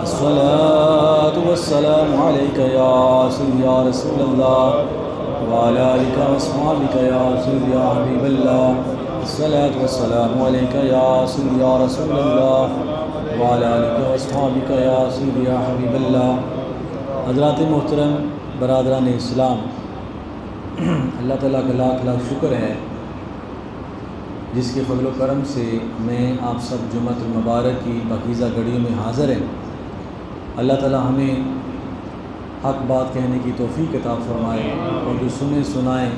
الصلاة والسلام عليك يا سيدي يا رسول الله وعلى آلك وأصحابك يا سيدي يا حبيب الله. الصلاة والسلام عليك يا سيدي يا رسول الله وعلى آلك وأصحابك يا سيدي يا حبيب الله. حضرات محترم برادران اسلام، اللہ تعالیٰ کا لاکھ لاکھ شکر ہے جس کے فضل و کرم سے میں آپ سب جمعۃ المبارک کی پاکیزہ گھڑیوں میں حاضر ہیں۔ اللہ تعالیٰ ہمیں حق بات کہنے کی توفیق عطا فرمائے اور جو سنائیں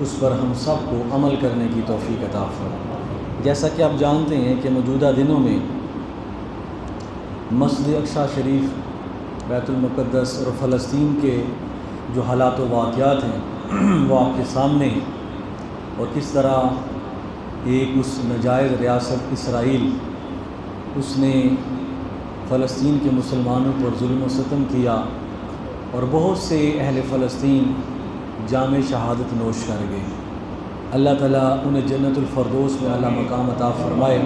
اس پر ہم سب کو عمل کرنے کی توفیق عطا فرمائے۔ جیسا کہ آپ جانتے ہیں کہ موجودہ دنوں میں مسجد اقصی شریف، بیت المقدس اور فلسطین کے جو حالات و واقعات ہیں وہ آپ کے سامنے ہیں، اور کس طرح ایک اس ناجائز ریاست اسرائیل اس نے فلسطین کے مسلمانوں پر ظلم و ستم کیا اور بہت سے اہل فلسطین جام شہادت نوش کر گئے۔ اللہ تعالیٰ انہیں جنت الفردوس میں اعلیٰ مقام عطا فرمائے۔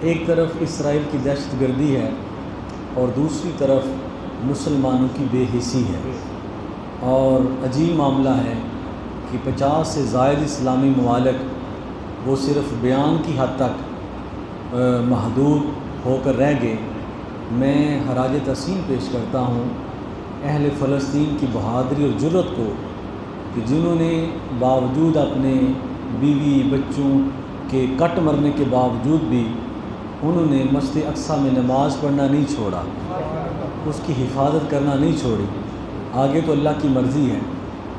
ایک طرف اسرائیل کی دہشت گردی ہے اور دوسری طرف مسلمانوں کی بے حسی ہے، اور عجیب معاملہ ہے کہ 50 سے زائد اسلامی ممالک وہ صرف بیان کی حد تک محدود ہو کر رہ گئے۔ میں خراج تحسین پیش کرتا ہوں اہل فلسطین کی بہادری اور جرأت کو کہ جنہوں نے باوجود اپنے بیوی بچوں کے کٹ مرنے کے باوجود بھی انہوں نے مسجد اقصی میں نماز پڑھنا نہیں چھوڑا، اس کی حفاظت کرنا نہیں چھوڑی۔ آگے تو اللہ کی مرضی ہے،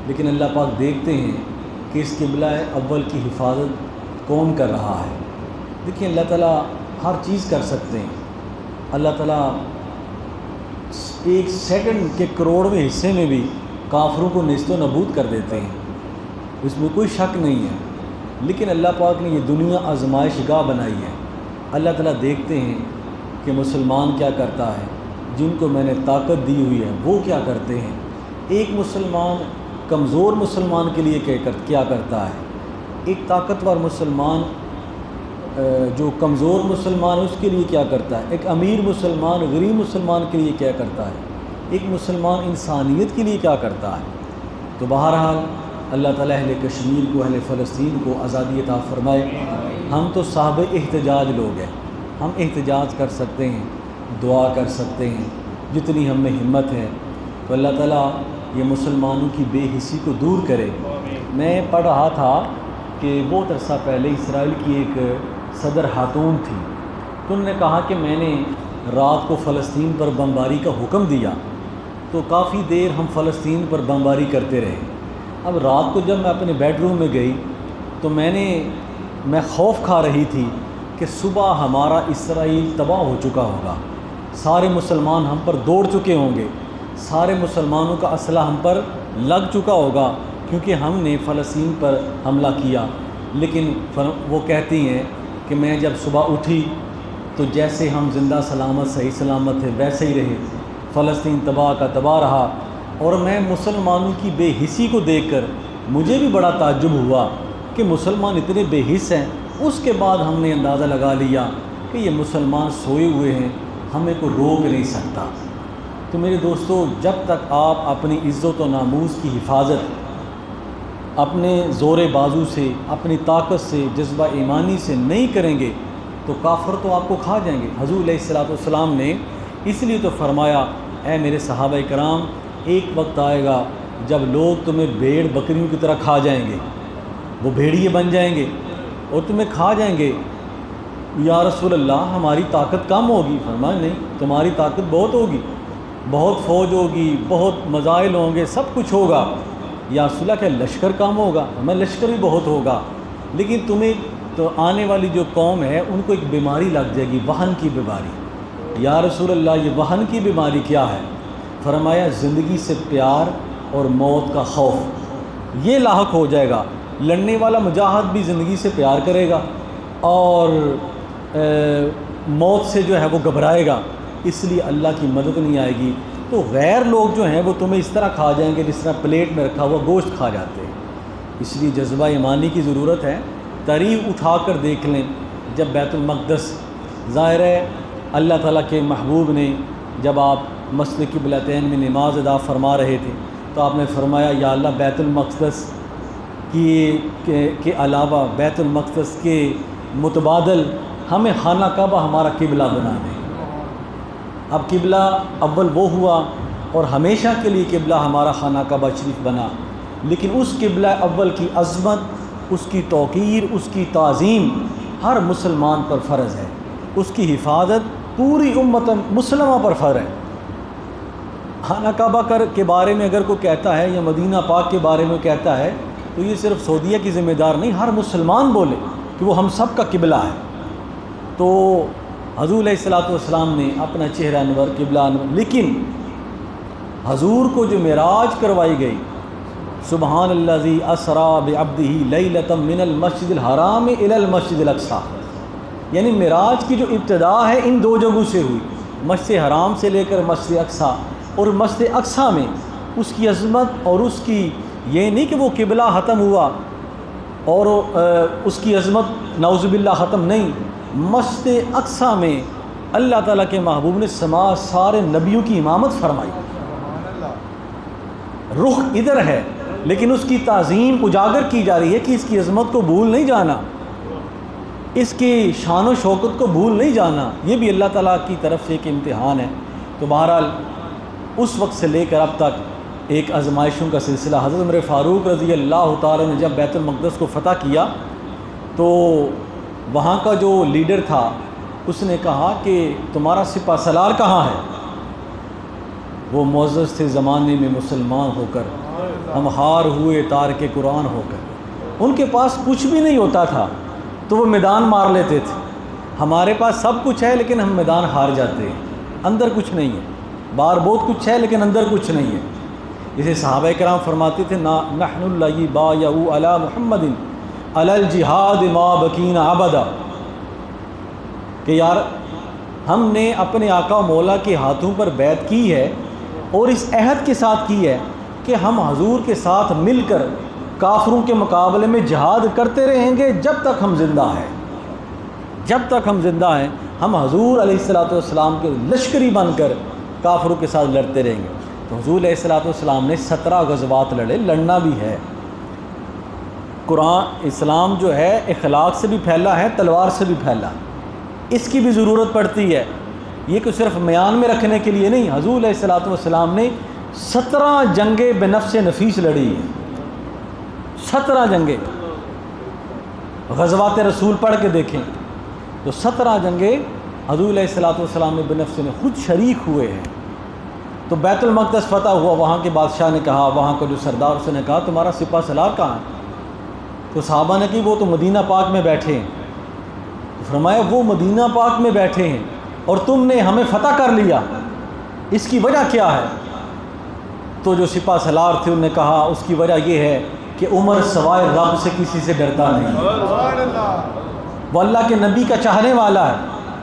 لیکن اللہ پاک دیکھتے ہیں کہ اس قبلہ اول کی حفاظت کون کر رہا ہے۔ دیکھیں، اللہ تعالیٰ ہر چیز کر سکتے ہیں۔ اللہ تعالیٰ ایک سیکنڈ کے کروڑویں حصے میں بھی کافروں کو نیست و نابود کر دیتے ہیں، اس میں کوئی شک نہیں ہے۔ لیکن اللہ پاک نے یہ دنیا آزمائش گاہ بنائی ہے۔ اللہ تعالیٰ دیکھتے ہیں کہ مسلمان کیا کرتا ہے، جن کو میں نے طاقت دی ہوئی ہے وہ کیا کرتے ہیں۔ ایک مسلمان کمزور مسلمان کے لیے کیا کرتا ہے، ایک طاقتور مسلمان جو کمزور مسلمان ہے اس کے لیے کیا کرتا ہے، ایک امیر مسلمان غریب مسلمان کے لیے کیا کرتا ہے، ایک مسلمان انسانیت کے لیے کیا کرتا ہے۔ تو بہرحال اللہ تعالیٰ اہل کشمیر کو، اہل فلسطین کو آزادی عطا فرمائے۔ ہم تو صاحب احتجاج لوگ ہیں، ہم احتجاج کر سکتے ہیں، دعا کر سکتے ہیں جتنی ہم میں ہمت ہے۔ تو اللہ تعالیٰ یہ مسلمانوں کی بے حسی کو دور کرے۔ میں پڑھ رہا تھا کہ بہت عرصہ پہلے اسرائیل کی ایک صدر خاتون تھی، تو انہوں نے کہا کہ میں نے رات کو فلسطین پر بمباری کا حکم دیا، تو کافی دیر ہم فلسطین پر بمباری کرتے رہے۔ اب رات کو جب میں اپنے بیڈ روم میں گئی تو میں خوف کھا رہی تھی کہ صبح ہمارا اسرائیل تباہ ہو چکا ہوگا، سارے مسلمان ہم پر دوڑ چکے ہوں گے، سارے مسلمانوں کا اسلحہ ہم پر لگ چکا ہوگا کیونکہ ہم نے فلسطین پر حملہ کیا۔ لیکن وہ کہتی ہیں کہ میں جب صبح اٹھی تو جیسے ہم زندہ سلامت صحیح سلامت تھے ویسے ہی رہے، فلسطین تباہ کا تباہ رہا۔ اور میں مسلمانوں کی بے حسی کو دیکھ کر مجھے بھی بڑا تعجب ہوا کہ مسلمان اتنے بے حس ہیں۔ اس کے بعد ہم نے اندازہ لگا لیا کہ یہ مسلمان سوئے ہوئے ہیں، ہمیں کوئی روک نہیں سکتا۔ تو میرے دوستو، جب تک آپ اپنی عزت و ناموس کی حفاظت اپنے زور بازو سے، اپنی طاقت سے، جذبہ ایمانی سے نہیں کریں گے تو کافر تو آپ کو کھا جائیں گے۔ حضور علیہ السلام نے اس لیے تو فرمایا، اے میرے صحابہ کرام، ایک وقت آئے گا جب لوگ تمہیں بھیڑ بکریوں کی طرح کھا جائیں گے، وہ بھیڑیے بن جائیں گے اور تمہیں کھا جائیں گے۔ یا رسول اللہ، ہماری طاقت کم ہوگی؟ فرمایا نہیں، تمہاری طاقت بہت ہوگی، بہت فوج ہوگی، بہت مزائل ہوں گے، سب کچھ ہوگا۔ یا رسول اللہ، کہ لشکر کم ہوگا؟ ہمیں لشکر بھی بہت ہوگا، لیکن تمہیں تو آنے والی جو قوم ہے ان کو ایک بیماری لگ جائے گی، وہن کی بیماری۔ یا رسول اللہ، یہ وہن کی بیماری کیا ہے؟ فرمایا زندگی سے پیار اور موت کا خوف، یہ لاحق ہو جائے گا۔ لڑنے والا مجاہد بھی زندگی سے پیار کرے گا اور موت سے جو ہے وہ گھبرائے گا، اس لیے اللہ کی مدد نہیں آئے گی۔ تو غیر لوگ جو ہیں وہ تمہیں اس طرح کھا جائیں گے جس طرح پلیٹ میں رکھا ہوا گوشت کھا جاتے ہیں۔ اس لیے جذبہ ایمانی کی ضرورت ہے۔ تاریخ اٹھا کر دیکھ لیں، جب بیت المقدس ظاہر ہے اللہ تعالیٰ کے محبوب نے جب آپ مسجد قبلتین میں نماز ادا فرما رہے تھے تو آپ نے فرمایا یا اللہ بیت المقدس کے علاوہ بیت المقدس کے متبادل ہمیں خانہ کعبہ ہمارا قبلہ بنا دیں۔ اب قبلہ اول وہ ہوا اور ہمیشہ کے لیے قبلہ ہمارا خانہ کعبہ شریف بنا، لیکن اس قبلہ اول کی عظمت، اس کی توقیر، اس کی تعظیم ہر مسلمان پر فرض ہے، اس کی حفاظت پوری امت مسلمہ پر فرض ہے۔ خانہ کعبہ کے بارے میں اگر کوئی کہتا ہے یا مدینہ پاک کے بارے میں کہتا ہے تو یہ صرف سعودیہ کی ذمہ دار نہیں، ہر مسلمان بولے کہ وہ ہم سب کا قبلہ ہے۔ تو حضور علیہ السلام نے اپنا چہرہ انور قبلہ انور، لیکن حضور کو جو معراج کروائی گئی، سبحان الذی اسریٰ بعبدہ لیلۃ من المسجد الحرام الی المسجد الاقصیٰ، یعنی معراج کی جو ابتدا ہے ان دو جگہوں سے ہوئی، مسجد حرام سے لے کر مسجد اقصیٰ، اور مسجد اقصیٰ میں اس کی عظمت اور اس کی یہ نہیں کہ وہ قبلہ ختم ہوا اور اس کی عظمت نعوذ باللہ ختم نہیں، مسجد اقصیٰ میں اللہ تعالیٰ کے محبوب نے سارے نبیوں کی امامت فرمائی، رخ ادھر ہے لیکن اس کی تعظیم اجاگر کی جا رہی ہے کہ اس کی عظمت کو بھول نہیں جانا، اس کی شان و شوکت کو بھول نہیں جانا، یہ بھی اللہ تعالیٰ کی طرف سے ایک امتحان ہے۔ تو بہرحال اس وقت سے لے کر اب تک ایک آزمائشوں کا سلسلہ، حضرت عمر فاروق رضی اللہ تعالیٰ نے جب بیت المقدس کو فتح کیا تو وہاں کا جو لیڈر تھا اس نے کہا کہ تمہارا سپہ سالار کہاں ہے؟ وہ معزز تھے زمانے میں مسلمان ہو کر، ہم ہار ہوئے تارک قرآن ہو کر، ان کے پاس کچھ بھی نہیں ہوتا تھا تو وہ میدان مار لیتے تھے، ہمارے پاس سب کچھ ہے لیکن ہم میدان ہار جاتے ہیں، اندر کچھ نہیں ہے، باہر بہت کچھ ہے لیکن اندر کچھ نہیں ہے۔ جسے صحابہ کرام فرماتے تھے نحن الذی بایعوا علی محمد علی الجہاد ما بقینا ابدا، کہ یار ہم نے اپنے آقا و مولا کے ہاتھوں پر بیعت کی ہے اور اس عہد کے ساتھ کی ہے کہ ہم حضور کے ساتھ مل کر کافروں کے مقابلے میں جہاد کرتے رہیں گے جب تک ہم زندہ ہیں، جب تک ہم زندہ ہیں ہم حضور علیہ السلام کے لشکری بن کر کافروں کے ساتھ لڑتے رہیں گے۔ تو حضور علیہ السلام نے 17 غزوات لڑے، لڑنا بھی ہے۔ قرآن اسلام جو ہے اخلاق سے بھی پھیلا ہے، تلوار سے بھی پھیلا، اس کی بھی ضرورت پڑتی ہے، یہ کہ صرف میان میں رکھنے کے لیے نہیں۔ حضور علیہ السلام نے 17 جنگیں بنفس نفیس لڑی ہیں، 17 جنگیں، غزوات رسول پڑھ کے دیکھیں تو 17 جنگیں حضور علیہ السلام نے بنفس نے خود شریک ہوئے ہیں۔ تو بیت المقدس فتح ہوا، وہاں کے بادشاہ نے کہا، وہاں کا جو سردار اس نے کہا تمہارا سپہ سالار کہاں ہے؟ تو صحابہ نے کہا وہ تو مدینہ پاک میں بیٹھے ہیں۔ تو فرمایا وہ مدینہ پاک میں بیٹھے ہیں اور تم نے ہمیں فتح کر لیا، اس کی وجہ کیا ہے؟ تو جو سپہ سالار تھے انہوں نے کہا اس کی وجہ یہ ہے کہ عمر سوائے رب سے کسی سے ڈرتا نہیں، وہ اللہ کے نبی کا چاہنے والا ہے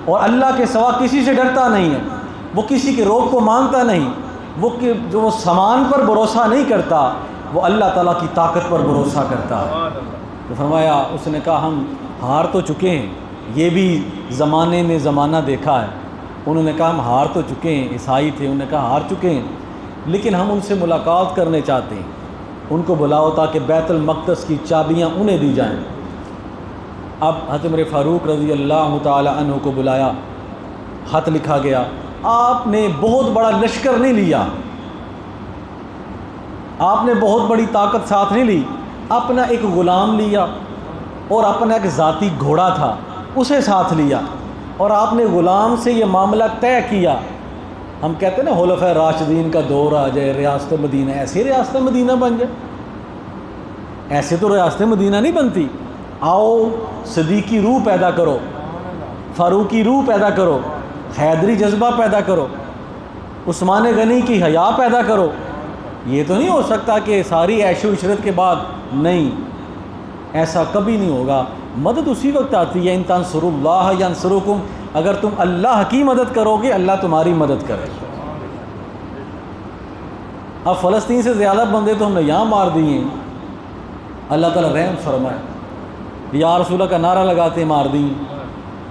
اور اللہ کے سوا کسی سے ڈرتا نہیں ہے، وہ کسی کے روب کو مانگتا نہیں، وہ جو سامان پر بھروسہ نہیں کرتا، وہ اللہ تعالیٰ کی طاقت پر بھروسہ کرتا ہے۔ تو فرمایا اس نے کہا ہم ہار تو چکے ہیں، یہ بھی زمانے میں زمانہ دیکھا ہے، انہوں نے کہا ہم ہار تو چکے ہیں، عیسائی تھے، انہوں نے کہا ہار چکے ہیں لیکن ہم ان سے ملاقات کرنے چاہتے ہیں، ان کو بلاؤ تاکہ بیت المقدس کی چابیاں انہیں دی جائیں۔ اب حضرت عمر فاروق رضی اللہ تعالی عنہ کو بلایا، خط لکھا گیا، آپ نے بہت بڑا لشکر نہیں لیا، آپ نے بہت بڑی طاقت ساتھ نہیں لی، اپنا ایک غلام لیا اور اپنا ایک ذاتی گھوڑا تھا اسے ساتھ لیا، اور آپ نے غلام سے یہ معاملہ طے کیا۔ ہم کہتے ہیں نا خلفائے راشدین کا دور آ جائے، ریاست مدینہ، ایسے ریاست مدینہ بن جائے، ایسے تو ریاست مدینہ نہیں بنتی۔ آؤ صدیقی روح پیدا کرو، فاروقی روح پیدا کرو، حیدری جذبہ پیدا کرو، عثمان غنی کی حیا پیدا کرو۔ یہ تو نہیں ہو سکتا کہ ساری عیش و عشرت کے بعد، نہیں، ایسا کبھی نہیں ہوگا۔ مدد اسی وقت آتی ہے ان تنصروا اللہ ینصرکم، اگر تم اللہ کی مدد کرو گے اللہ تمہاری مدد کرے گا۔ اب فلسطین سے زیادہ بندے تو ہم نے یہاں مار دیے ہیں، اللہ تعالیٰ رحم فرمائے۔ یا رسول اللہ کا نعرہ لگاتے مار دیے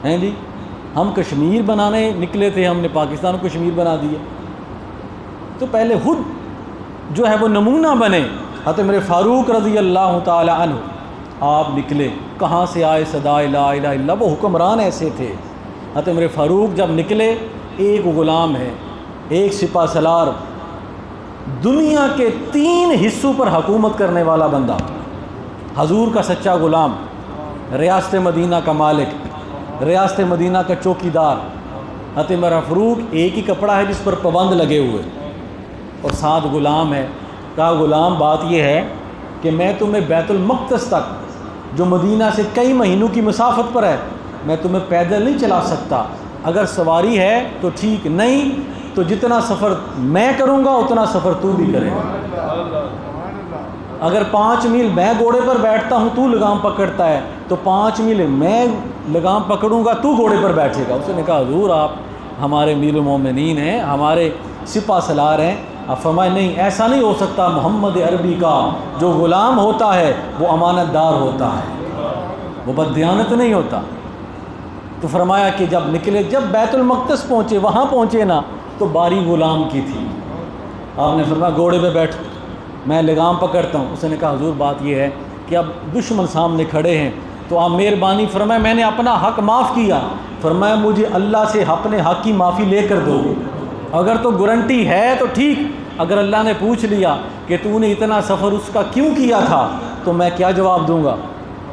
ہیں جی، ہم کشمیر بنانے نکلے تھے، ہم نے پاکستان کو کشمیر بنا دیا، تو پہلے خود جو ہے وہ نمونہ بنے۔ حضرت عمر فاروق رضی اللہ تعالی عنہ آپ نکلے، کہاں سے آئے صدائے لا الہ الا اللہ، وہ حکمران ایسے تھے۔ حضرت عمر فاروق جب نکلے، ایک غلام ہے، ایک سپہ سالار، دنیا کے 3 حصوں پر حکومت کرنے والا بندہ، حضور کا سچا غلام، ریاست مدینہ کا مالک، ریاست مدینہ کا چوکیدار۔ حضرت عمر فاروق ایک ہی کپڑا ہے جس پر پابند لگے ہوئے، اور 7 غلام ہے۔ کہا غلام بات یہ ہے کہ میں تمہیں بیت المقدس تک، جو مدینہ سے کئی مہینوں کی مسافت پر ہے، میں تمہیں پیدل نہیں چلا سکتا، اگر سواری ہے تو ٹھیک، نہیں تو جتنا سفر میں کروں گا اتنا سفر تو بھی کرے گا۔ اگر 5 میل میں گھوڑے پر بیٹھتا ہوں تو لگام پکڑتا ہے، تو 5 میل میں لگام پکڑوں گا تو گھوڑے پر بیٹھے گا۔ اس نے کہا حضور آپ ہمارے امیر المومنین ہیں، ہمارے سپہ سالار ہیں۔ آپ فرمائے نہیں، ایسا نہیں ہو سکتا، محمد عربی کا جو غلام ہوتا ہے وہ امانت دار ہوتا ہے، وہ بددیانت نہیں ہوتا۔ تو فرمایا کہ جب نکلے، جب بیت المقدس پہنچے، وہاں پہنچے نا تو باری غلام کی تھی۔ آپ نے فرمایا گھوڑے پہ بیٹھ، میں لگام پکڑتا ہوں۔ اس نے کہا حضور بات یہ ہے کہ اب دشمن سامنے کھڑے ہیں، تو آپ مہربانی فرمایا میں نے اپنا حق معاف کیا، فرمایا مجھے اللہ سے اپنے حق کی معافی لے کر دو، اگر تو گارنٹی ہے تو ٹھیک، اگر اللہ نے پوچھ لیا کہ تو نے اتنا سفر اس کا کیوں کیا تھا تو میں کیا جواب دوں گا۔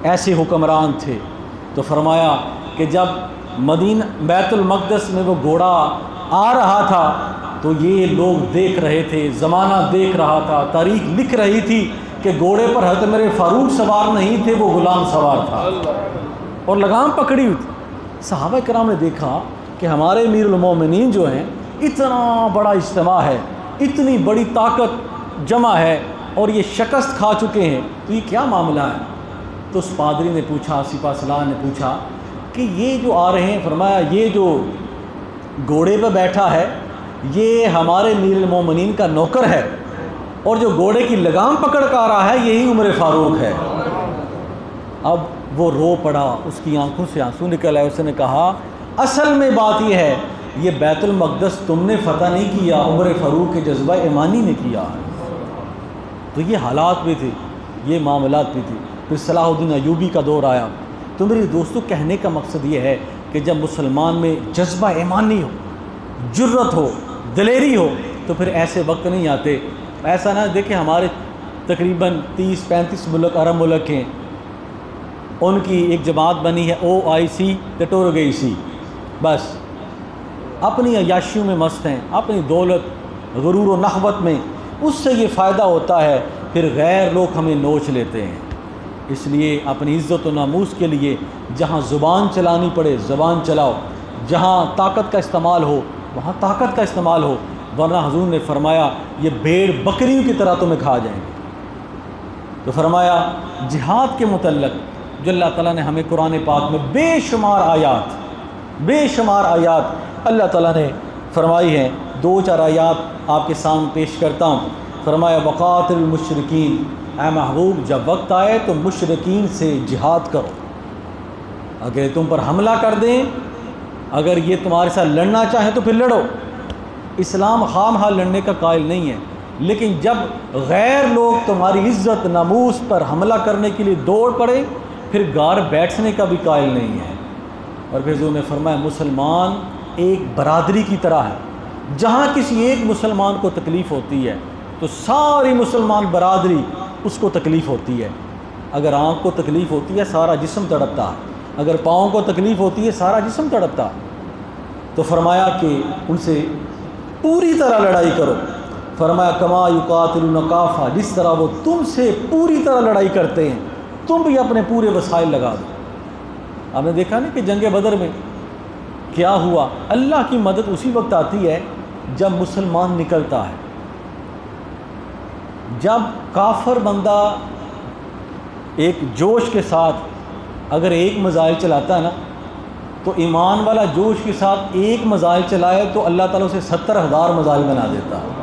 ایسے حکمران تھے۔ تو فرمایا کہ جب مدینہ بیت المقدس میں وہ گھوڑا آ رہا تھا تو یہ لوگ دیکھ رہے تھے، زمانہ دیکھ رہا تھا، تاریخ لکھ رہی تھی کہ گھوڑے پر حضرت عمر فاروق سوار نہیں تھے، وہ غلام سوار تھا اور لگام پکڑی ہوئی تھی۔ صحابہ کرام نے دیکھا کہ ہمارے امیر المومنین جو ہیں، اتنا بڑا اجتماع ہے، اتنی بڑی طاقت جمع ہے اور یہ شکست کھا چکے ہیں، تو یہ کیا معاملہ ہے؟ تو اس پادری نے پوچھا، سپہ سالار نے پوچھا کہ یہ جو آ رہے ہیں، فرمایا یہ جو گھوڑے پہ بیٹھا ہے یہ ہمارے امیر المومنین کا نوکر ہے، اور جو گھوڑے کی لگام پکڑ کر آ رہا ہے یہی عمر فاروق ہے۔ اب وہ رو پڑا، اس کی آنکھوں سے آنسو نکل آئے۔ اس نے کہا اصل میں بات یہ ہے، یہ بیت المقدس تم نے فتح نہیں کیا، عمر فاروق کے جذبہ ایمانی نے کیا۔ تو یہ حالات بھی تھے، یہ معاملات بھی تھے۔ پھر صلاح الدین ایوبی کا دور آیا۔ تو میرے دوستو کہنے کا مقصد یہ ہے کہ جب مسلمان میں جذبہ ایمانی ہو، جرت ہو، دلیری ہو، تو پھر ایسے وقت نہیں آتے۔ ایسا نہ دیکھیں ہمارے تقریباً 30-35 ملک، عرب ملک ہیں، ان کی ایک جماعت بنی ہے OIC ٹٹورگیسی، بس اپنی عیاشیوں میں مست ہیں، اپنی دولت، غرور و نخوت میں، اس سے یہ فائدہ ہوتا ہے، پھر غیر لوگ ہمیں نوچ لیتے ہیں۔ اس لیے اپنی عزت و ناموس کے لیے جہاں زبان چلانی پڑے زبان چلاؤ، جہاں طاقت کا استعمال ہو وہاں طاقت کا استعمال ہو، ورنہ حضور نے فرمایا یہ بھیڑ بکریوں کی طرح تمہیں کھا جائیں گے۔ تو فرمایا جہاد کے متعلق جو اللہ تعالیٰ نے ہمیں قرآن پاک میں بے شمار آیات اللہ تعالیٰ نے فرمائی ہیں، 2-4 آیات آپ کے سامنے پیش کرتا ہوں۔ فرمایا وقاتل المشرکین، اے محبوب جب وقت آئے تو مشرکین سے جہاد کرو، اگر تم پر حملہ کر دیں، اگر یہ تمہارے ساتھ لڑنا چاہیں تو پھر لڑو۔ اسلام خواہ لڑنے کا قائل نہیں ہے، لیکن جب غیر لوگ تمہاری عزت ناموس پر حملہ کرنے کے لیے دوڑ پڑے پھر گار بیٹھنے کا بھی قائل نہیں ہے۔ اور پھر حضور نے فرمایا مسلمان ایک برادری کی طرح ہے، جہاں کسی ایک مسلمان کو تکلیف ہوتی ہے تو ساری مسلمان برادری اس کو تکلیف ہوتی ہے۔ اگر آنکھ کو تکلیف ہوتی ہے سارا جسم تڑپتا ہے، اگر پاؤں کو تکلیف ہوتی ہے سارا جسم تڑپتا۔ تو فرمایا کہ ان سے پوری طرح لڑائی کرو۔ فرمایا کما یقاتلون کافہ، جس طرح وہ تم سے پوری طرح لڑائی کرتے ہیں تم بھی اپنے پورے وسائل لگا دو۔ آپ نے دیکھا نا کہ جنگ بدر میں کیا ہوا؟ اللہ کی مدد اسی وقت آتی ہے جب مسلمان نکلتا ہے۔ جب کافر بندہ ایک جوش کے ساتھ اگر ایک میزائل چلاتا ہے نا، تو ایمان والا جوش کے ساتھ ایک میزائل چلائے تو اللہ تعالیٰ اسے 70,000 میزائل بنا دیتا ہے۔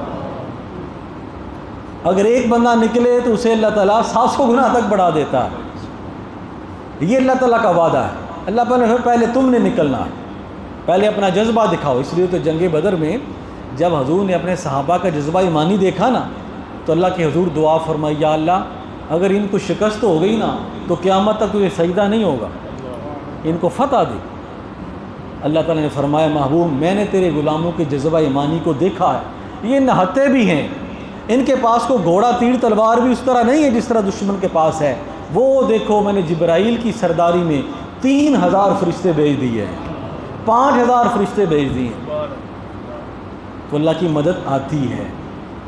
اگر ایک بندہ نکلے تو اسے اللہ تعالیٰ 700 گنا تک بڑھا دیتا ہے۔ یہ اللہ تعالیٰ کا وعدہ ہے۔ اللہ تعالیٰ نے پہلے تم نے نکلنا ہے، پہلے اپنا جذبہ دکھاؤ۔ اس لیے تو جنگ بدر میں جب حضور نے اپنے صحابہ کا جذبہ ایمانی دیکھا نا تو اللہ کے حضور دعا فرمائی، یا اللہ اگر ان کو شکست ہو گئی نا تو قیامت تک تجھے سجدہ نہیں ہوگا، ان کو فتح دے۔ اللہ تعالیٰ نے فرمایا، محبوب میں نے تیرے غلاموں کے جذبہ ایمانی کو دیکھا ہے، یہ نہتے بھی ہیں، ان کے پاس کو گھوڑا تیر تلوار بھی اس طرح نہیں ہے جس طرح دشمن کے پاس ہے۔ وہ دیکھو میں نے جبرائیل کی سرداری میں 3000 فرشتے بھیج دیے ہیں، 5000 فرشتے بھیج دیے ہیں۔ تو اللہ کی مدد آتی ہے،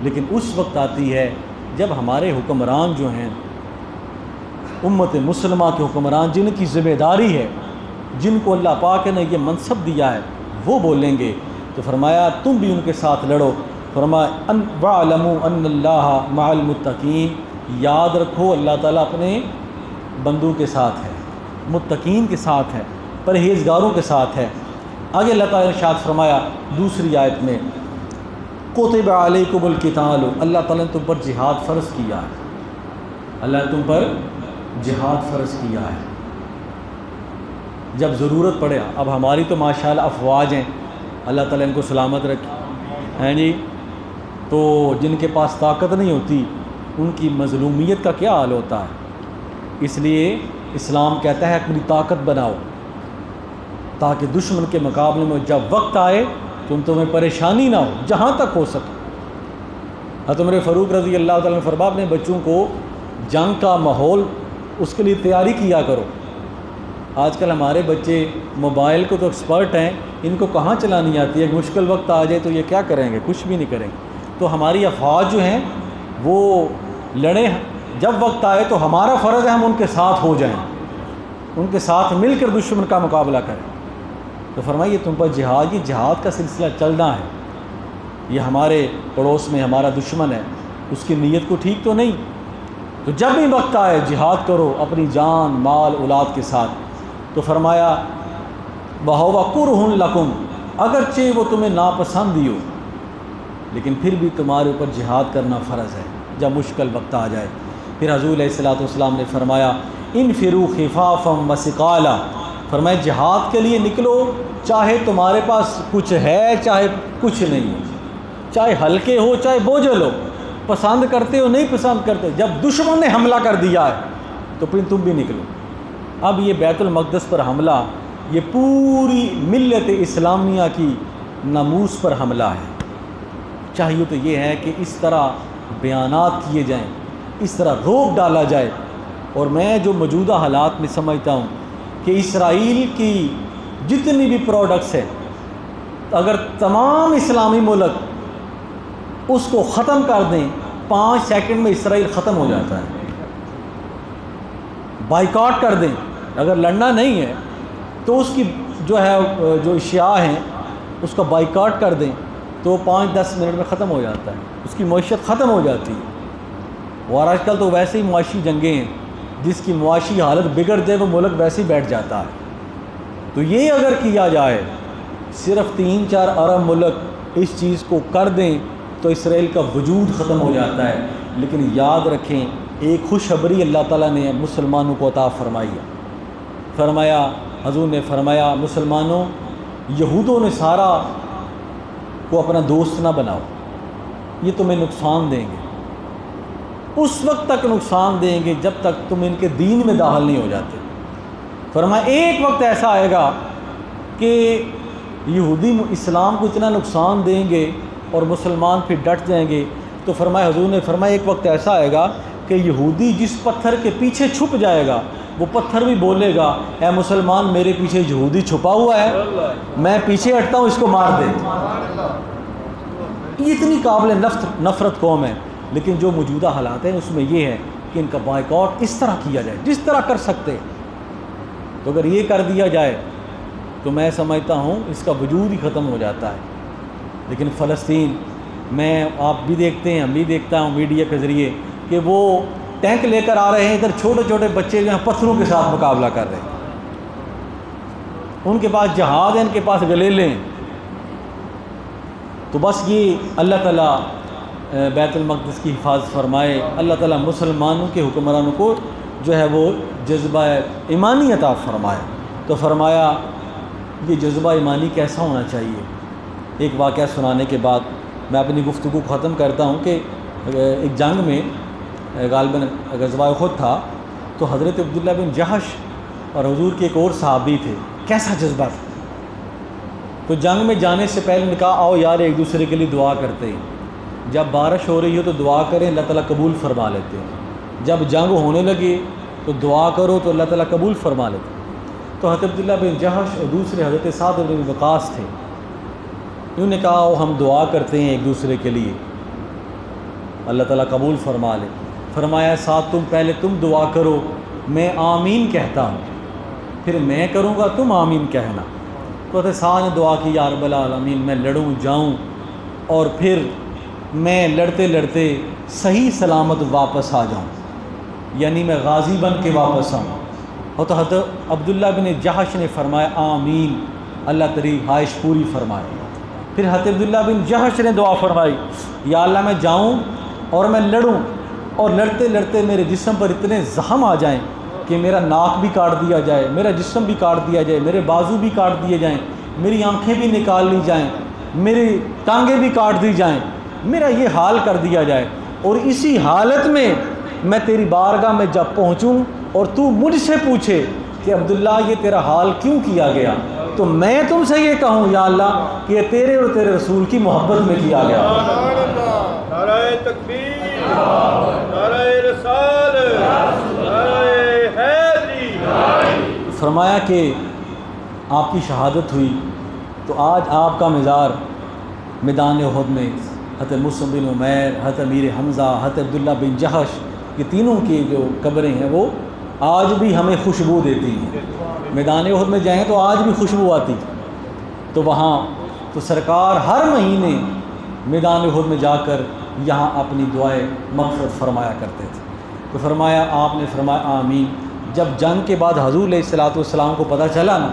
لیکن اس وقت آتی ہے جب ہمارے حکمران جو ہیں، امت مسلمہ کے حکمران جن کی ذمہ داری ہے، جن کو اللہ پاک نے یہ منصب دیا ہے، وہ بولیں گے تو فرمایا تم بھی ان کے ساتھ لڑو۔ فرمایا وَاعْلَمُوا أَنَّ اللَّهَ مَعَ الْمُتَّقِينَ، یاد رکھو اللہ تعالیٰ اپنے بندوں کے ساتھ ہے، متقین کے ساتھ ہے، پرہیزگاروں کے ساتھ ہے۔ آگے اللہ تعالیٰ نے ارشاد فرمایا دوسری آیت میں، کتب علیکم القتال، اللہ تعالیٰ نے تم پر جہاد فرض کیا ہے، اللہ نے تم پر جہاد فرض کیا ہے جب ضرورت پڑے۔ اب ہماری تو ماشاءاللہ افواج ہیں، اللہ تعالیٰ ان کو سلامت رکھے ہیں جی، تو جن کے پاس طاقت نہیں ہوتی ان کی مظلومیت کا کیا حال ہوتا ہے۔ اس لیے اسلام کہتا ہے اپنی طاقت بناؤ تاکہ دشمن کے مقابلے میں جب وقت آئے تو تمہیں پریشانی نہ ہو، جہاں تک ہو سکے۔ حضرت عمر فاروق رضی اللہ تعالیٰ نے فرمایا اپنے بچوں کو جنگ کا ماحول اس کے لیے تیاری کیا کرو۔ آج کل ہمارے بچے موبائل کو تو ایکسپرٹ ہیں، ان کو کہاں چلانی آتی ہے، مشکل وقت آ جائے تو یہ کیا کریں گے، کچھ بھی نہیں کریں گے۔ تو ہماری افواج جو ہیں وہ لڑیں، جب وقت آئے تو ہمارا فرض ہے ہم ان کے ساتھ ہو جائیں، ان کے ساتھ مل کر دشمن کا مقابلہ کریں۔ تو فرمائیے تم پر جہاد، یہ جہاد کا سلسلہ چلنا ہے، یہ ہمارے پڑوس میں ہمارا دشمن ہے، اس کی نیت کو ٹھیک تو نہیں، تو جب بھی وقت آئے جہاد کرو اپنی جان مال اولاد کے ساتھ۔ تو فرمایا وَهُوَ كُرْهٌ لَكُمْ، اگرچہ وہ تمہیں ناپسند ہی ہو لیکن پھر بھی تمہارے اوپر جہاد کرنا فرض ہے جب مشکل وقت آ جائے۔ پھر حضور علیہ الصلوۃ والسلام نے فرمایا انفروا خفافا وثقالا، فرمایا جہاد کے لیے نکلو چاہے تمہارے پاس کچھ ہے چاہے کچھ نہیں ہو، چاہے ہلکے ہو چاہے بوجھل ہو، پسند کرتے ہو نہیں پسند کرتے، جب دشمن نے حملہ کر دیا ہے تو پھر تم بھی نکلو۔ اب یہ بیت المقدس پر حملہ یہ پوری ملت اسلامیہ کی ناموس پر حملہ ہے۔ چاہیے تو یہ ہے کہ اس طرح بیانات کیے جائیں، اس طرح روک ڈالا جائے۔ اور میں جو موجودہ حالات میں سمجھتا ہوں کہ اسرائیل کی جتنی بھی پروڈکٹس ہیں، اگر تمام اسلامی ملک اس کو ختم کر دیں 5 سیکنڈ میں اسرائیل ختم ہو جاتا ہے۔ بائیکاٹ کر دیں، اگر لڑنا نہیں ہے تو اس کی جو ہے جو اشیاء ہیں اس کا بائیکاٹ کر دیں تو 5-10 منٹ میں ختم ہو جاتا ہے، اس کی معیشت ختم ہو جاتی ہے۔ اور آج کل تو ویسے ہی معاشی جنگیں ہیں، جس کی معاشی حالت بگڑ جائے وہ ملک ویسے ہی بیٹھ جاتا ہے۔ تو یہ اگر کیا جائے، صرف 3-4 ارب ملک اس چیز کو کر دیں تو اسرائیل کا وجود ختم ہو جاتا ہے۔ لیکن یاد رکھیں ایک خوشخبری اللہ تعالیٰ نے مسلمانوں کو عطا فرمائی ہے۔ فرمایا حضور نے فرمایا مسلمانوں یہود و نصارہ کو اپنا دوست نہ بناؤ، یہ تمہیں نقصان دیں گے، اس وقت تک نقصان دیں گے جب تک تم ان کے دین میں داخل نہیں ہو جاتے۔ فرمایا ایک وقت ایسا آئے گا کہ یہودی اسلام کو اتنا نقصان دیں گے اور مسلمان پھر ڈٹ جائیں گے۔ تو فرمایا حضور نے فرمایا ایک وقت ایسا آئے گا کہ یہودی جس پتھر کے پیچھے چھپ جائے گا وہ پتھر بھی بولے گا اے مسلمان میرے پیچھے یہودی چھپا ہوا ہے، میں پیچھے ہٹتا ہوں، اس کو مار دے۔ یہ اتنی قابل نفرت قوم ہے، لیکن جو موجودہ حالات ہیں اس میں یہ ہے کہ ان کا بائیکاٹ اس طرح کیا جائے جس طرح کر سکتے۔ تو اگر یہ کر دیا جائے تو میں سمجھتا ہوں اس کا وجود ہی ختم ہو جاتا ہے۔ لیکن فلسطین میں آپ بھی دیکھتے ہیں، ہم بھی دیکھتا ہوں میڈیا کے ذریعے کہ وہ ٹینک لے کر آ رہے ہیں، ادھر چھوٹے چھوٹے بچے جو ہیں پتھروں کے ساتھ مقابلہ کر رہے ہیں، ان کے پاس جہاز ہیں، ان کے پاس گلیلے ہیں۔ تو بس یہ اللہ تعالیٰ بیت المقدس کی حفاظت فرمائے، اللہ تعالیٰ مسلمانوں کے حکمرانوں کو جو ہے وہ جذبہ ایمانی عطا فرمائے۔ تو فرمایا یہ جذبہ ایمانی کیسا ہونا چاہیے۔ ایک واقعہ سنانے کے بعد میں اپنی گفتگو کو ختم کرتا ہوں کہ ایک جنگ میں غالباً غزوہ احد تھا، تو حضرت عبداللہ بن جحش اور حضور کے ایک اور صحابی تھے، کیسا جذبہ تھا۔ تو جنگ میں جانے سے پہلے نے کہا آؤ یار ایک دوسرے کے لیے دعا کرتے ہیں، جب بارش ہو رہی ہو تو دعا کریں، اللہ تعالیٰ قبول فرما لیتے ہیں، جب جنگ ہونے لگے تو دعا کرو تو اللہ تعالیٰ قبول فرما لیتے ہیں۔ تو حضرت عبداللہ بن جحش اور دوسرے حضرت سعد بن وقاص تھے، انہوں نے کہا ہم دعا کرتے ہیں ایک دوسرے کے لیے، اللہ تعالیٰ قبول فرما لے۔ فرمایا سعد پہلے تم دعا کرو، میں آمین کہتا ہوں، پھر میں کروں گا تم آمین کہنا۔ تو حضرت سعد نے دعا کی یا رب العالمین میں لڑوں جاؤں اور پھر میں لڑتے لڑتے صحیح سلامت واپس آ جاؤں، یعنی میں غازی بن کے واپس آؤں۔ اور تو حضرت عبداللہ بن جحش نے فرمایا آمین، اللہ تیری خواہش پوری فرمائے۔ پھر حضرت عبداللہ بن جحش نے دعا فرمائی یا اللہ میں جاؤں اور میں لڑوں اور لڑتے لڑتے میرے جسم پر اتنے زخم آ جائیں کہ میرا ناک بھی کاٹ دیا جائے، میرا جسم بھی کاٹ دیا جائے، میرے بازو بھی کاٹ دیے جائیں، میری آنکھیں بھی نکال لی جائیں، میری ٹانگیں بھی کاٹ دی جائیں، میرا یہ حال کر دیا جائے، اور اسی حالت میں تیری بارگاہ میں جب پہنچوں اور تو مجھ سے پوچھے کہ عبداللہ یہ تیرا حال کیوں کیا گیا، تو میں تم سے یہ کہوں یا اللہ کہ یہ تیرے اور تیرے رسول کی محبت میں کیا گیا۔ نعرہ تکبیر، نعرہ رسالت، نعرہ حیدری۔ فرمایا کہ آپ کی شہادت ہوئی تو آج آپ کا مزار میدان احد میں حضرت مصعب بن عمیر، حضرت امیر حمزہ، حضرت عبداللہ بن جحش، یہ تینوں کی جو قبریں ہیں وہ آج بھی ہمیں خوشبو دیتی ہیں۔ میدان احد میں جائیں تو آج بھی خوشبو آتی، تو وہاں تو سرکار ہر مہینے میدان احد میں جا کر یہاں اپنی دعائیں مغفرت فرمایا کرتے تھے۔ تو فرمایا آپ نے فرمایا آمین۔ جب جنگ کے بعد حضور علیہ الصلوۃ والسلام کو پتہ چلا نا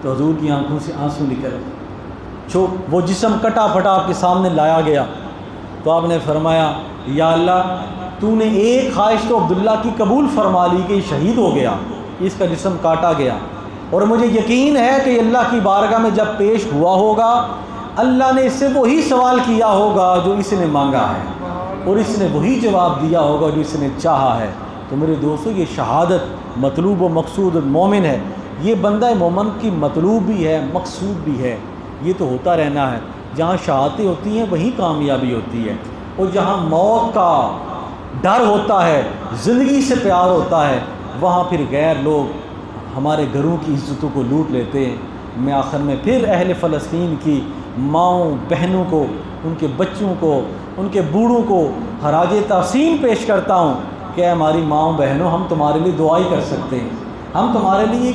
تو حضور کی آنکھوں سے آنسو نکل وہ جسم کٹا پھٹا آپ کے سامنے لایا گیا، تو آپ نے فرمایا یا اللہ تو نے ایک خواہش تو عبداللہ کی قبول فرما لی کہ یہ شہید ہو گیا، اس کا جسم کاٹا گیا، اور مجھے یقین ہے کہ اللہ کی بارگاہ میں جب پیش ہوا ہوگا اللہ نے اس سے وہی سوال کیا ہوگا جو اس نے مانگا ہے، اور اس نے وہی جواب دیا ہوگا جو اس نے چاہا ہے۔ تو میرے دوستو یہ شہادت مطلوب و مقصود مومن ہے، یہ بندہ مومن کی مطلوب بھی ہے مقصود بھی ہے، یہ تو ہوتا رہنا ہے۔ جہاں شہادتیں ہوتی ہیں وہیں کامیابی ہوتی ہے، اور جہاں موت کا ڈر ہوتا ہے، زندگی سے پیار ہوتا ہے، وہاں پھر غیر لوگ ہمارے گھروں کی عزتوں کو لوٹ لیتے ہیں۔ میں آخر میں پھر اہل فلسطین کی ماؤں بہنوں کو، ان کے بچوں کو، ان کے بوڑھوں کو خراج تحسین پیش کرتا ہوں کہ ہماری ماؤں بہنوں ہم تمہارے لیے دعائی کر سکتے ہیں، ہم تمہارے لیے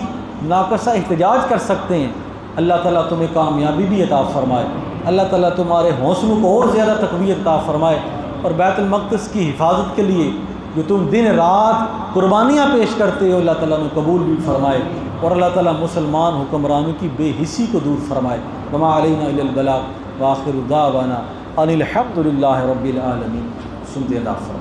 ناقصہ احتجاج کر سکتے ہیں۔ اللہ تعالیٰ تمہیں کامیابی بھی عطا فرمائے، اللہ تعالیٰ تمہارے حوصلوں کو اور زیادہ تقویت عطا فرمائے، اور بیت المقدس کی حفاظت کے لیے جو تم دن رات قربانیاں پیش کرتے ہو اللہ تعالیٰ نے قبول بھی فرمائے، اور اللہ تعالیٰ مسلمان حکمرانوں کی بے حسی کو دور فرمائے۔ وما علینا الا البلاغ وآخر دعوانا ان الحمد للہ رب العالمین۔ سنتے ادا فرمائے۔